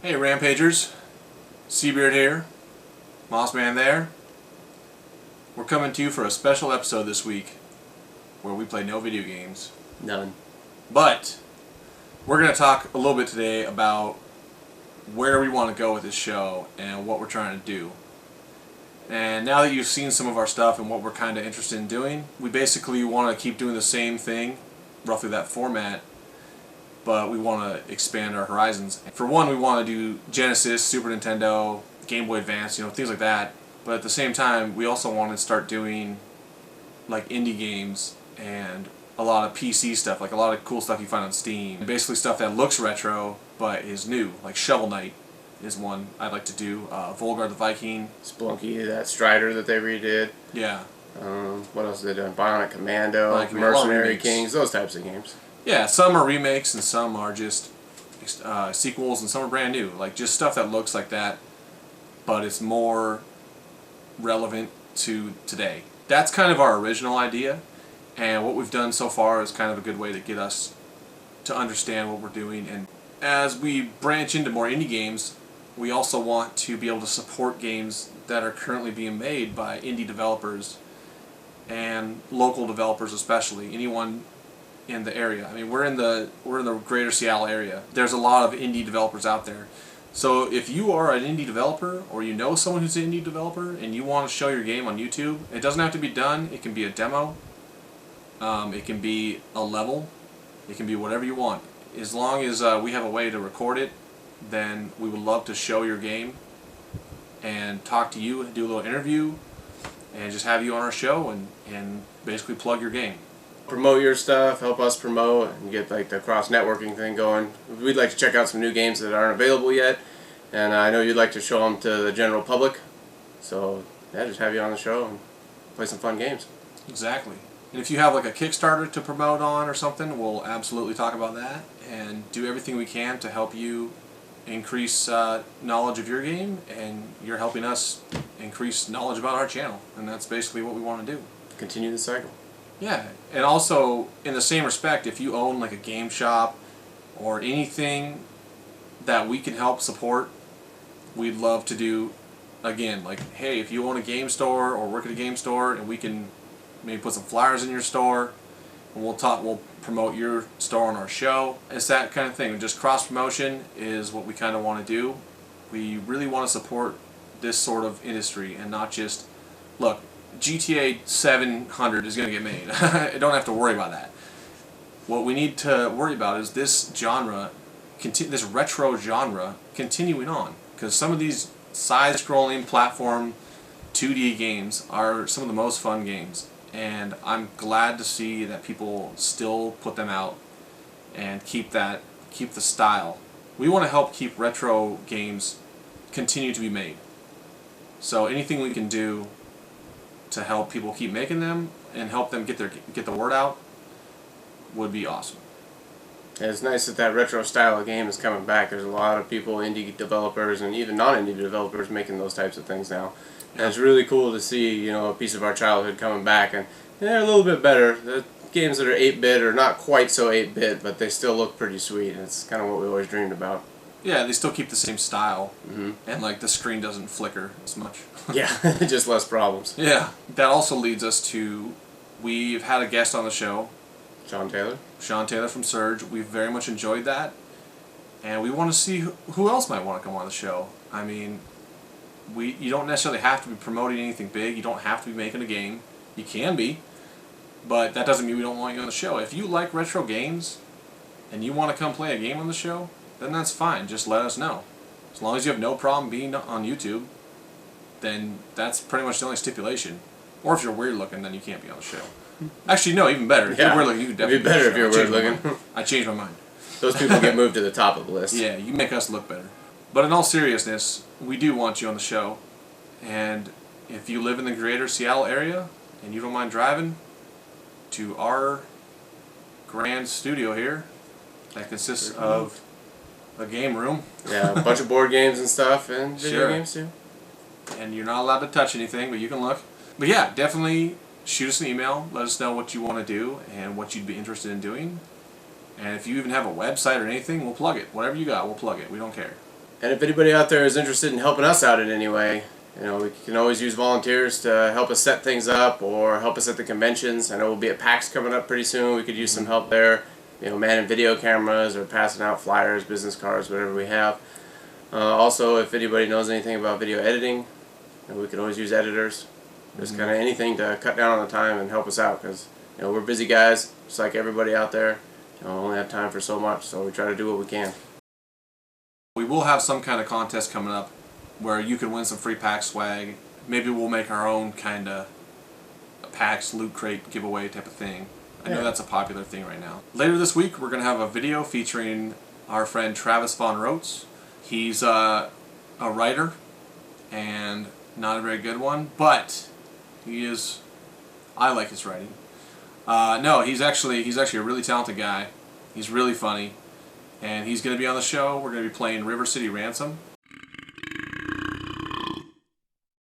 Hey Rampagers, Seabeard here, Mossman there. We're coming to you for a special episode this week where we play no video games. None. But we're going to talk a little bit today about where we want to go with this show and what we're trying to do. And now that you've seen some of our stuff and what we're kind of interested in doing, we basically want to keep doing the same thing, roughly that format, but we want to expand our horizons. For one, we want to do Genesis, Super Nintendo, Game Boy Advance, things like that. But at the same time, we also want to start doing like indie games and a lot of PC stuff, like a lot of cool stuff you find on Steam. Basically stuff that looks retro but is new, like Shovel Knight is one I'd like to do. Volgar the Viking. Splunky, that Strider that they redid. Yeah. What else did they do? Bionic Commando, Like, Mercenary Kings, those types of games. Yeah, some are remakes and some are just sequels and some are brand new. Like just stuff that looks like that, but it's more relevant to today. That's kind of our original idea, and what we've done so far is kind of a good way to get us to understand what we're doing. And as we branch into more indie games, we also want to be able to support games that are currently being made by indie developers and local developers, especially anyone in the area. I mean, we're in the greater Seattle area. There's a lot of indie developers out there. So if you are an indie developer or you know someone who's an indie developer and you want to show your game on YouTube, it doesn't have to be done. It can be a demo. It can be a level. It can be whatever you want. As long as we have a way to record it, then we would love to show your game and talk to you, do a little interview, and just have you on our show and basically plug your game. Promote your stuff, help us promote, and get like the cross-networking thing going. We'd like to check out some new games that aren't available yet, and I know you'd like to show them to the general public. So yeah, just have you on the show and play some fun games. Exactly. And if you have like a Kickstarter to promote on or something, we'll absolutely talk about that and do everything we can to help you increase knowledge of your game, and you're helping us increase knowledge about our channel, and that's basically what we want to do. Continue the cycle. Yeah, and also in the same respect, if you own like a game shop or anything that we can help support, we'd love to do, again, like, hey, if you own a game store or work at a game store and we can maybe put some flyers in your store and we'll promote your store on our show. It's that kind of thing. Just cross promotion is what we kind of want to do. We really want to support this sort of industry and not just, look, GTA 700 is going to get made. I don't have to worry about that. What we need to worry about is this genre, this retro genre, continuing on. Because some of these side-scrolling platform 2D games are some of the most fun games. And I'm glad to see that people still put them out and keep the style. We want to help keep retro games continue to be made. So anything we can do to help people keep making them and help them get the word out would be awesome. Yeah, it's nice that retro style of game is coming back. There's a lot of people, indie developers and even non-indie developers, making those types of things now. And it's really cool to see, a piece of our childhood coming back, and they're a little bit better. The games that are 8-bit are not quite so 8-bit, but they still look pretty sweet, and it's kind of what we always dreamed about. Yeah, they still keep the same style, and like the screen doesn't flicker as much. Yeah, just less problems. Yeah, that also leads us to, we've had a guest on the show, Sean Taylor from Surge. We've very much enjoyed that, and we want to see who else might want to come on the show. I mean, you don't necessarily have to be promoting anything big. You don't have to be making a game. You can be, but that doesn't mean we don't want you on the show. If you like retro games and you want to come play a game on the show, then that's fine. Just let us know. As long as you have no problem being on YouTube, then that's pretty much the only stipulation. Or if you're weird looking, then you can't be on the show. Actually, no, even better. If you're weird looking, you could definitely be better if you're weird looking. I changed my mind. Those people get moved to the top of the list. Yeah, you make us look better. But in all seriousness, we do want you on the show. And if you live in the greater Seattle area and you don't mind driving to our grand studio here that consists of a game room. Yeah, a bunch of board games and stuff, and video games too. And you're not allowed to touch anything, but you can look. But yeah, definitely shoot us an email. Let us know what you want to do and what you'd be interested in doing. And if you even have a website or anything, we'll plug it. Whatever you got, we'll plug it. We don't care. And if anybody out there is interested in helping us out in any way, you know, we can always use volunteers to help us set things up or help us at the conventions. I know we'll be at PAX coming up pretty soon. We could use some help there. You know, manning video cameras or passing out flyers, business cards, whatever we have. Also, if anybody knows anything about video editing, you know, we can always use editors. Just kind of anything to cut down on the time and help us out, because you know, we're busy guys, just like everybody out there. You know, only have time for so much, so we try to do what we can. We will have some kind of contest coming up where you can win some free PAX swag. Maybe we'll make our own kind of PAX loot crate giveaway type of thing. I know that's a popular thing right now. Later this week, we're going to have a video featuring our friend Travis Von Rotes. He's a writer, and not a very good one, but he is. I like his writing. No, he's actually a really talented guy. He's really funny, and he's going to be on the show. We're going to be playing River City Ransom.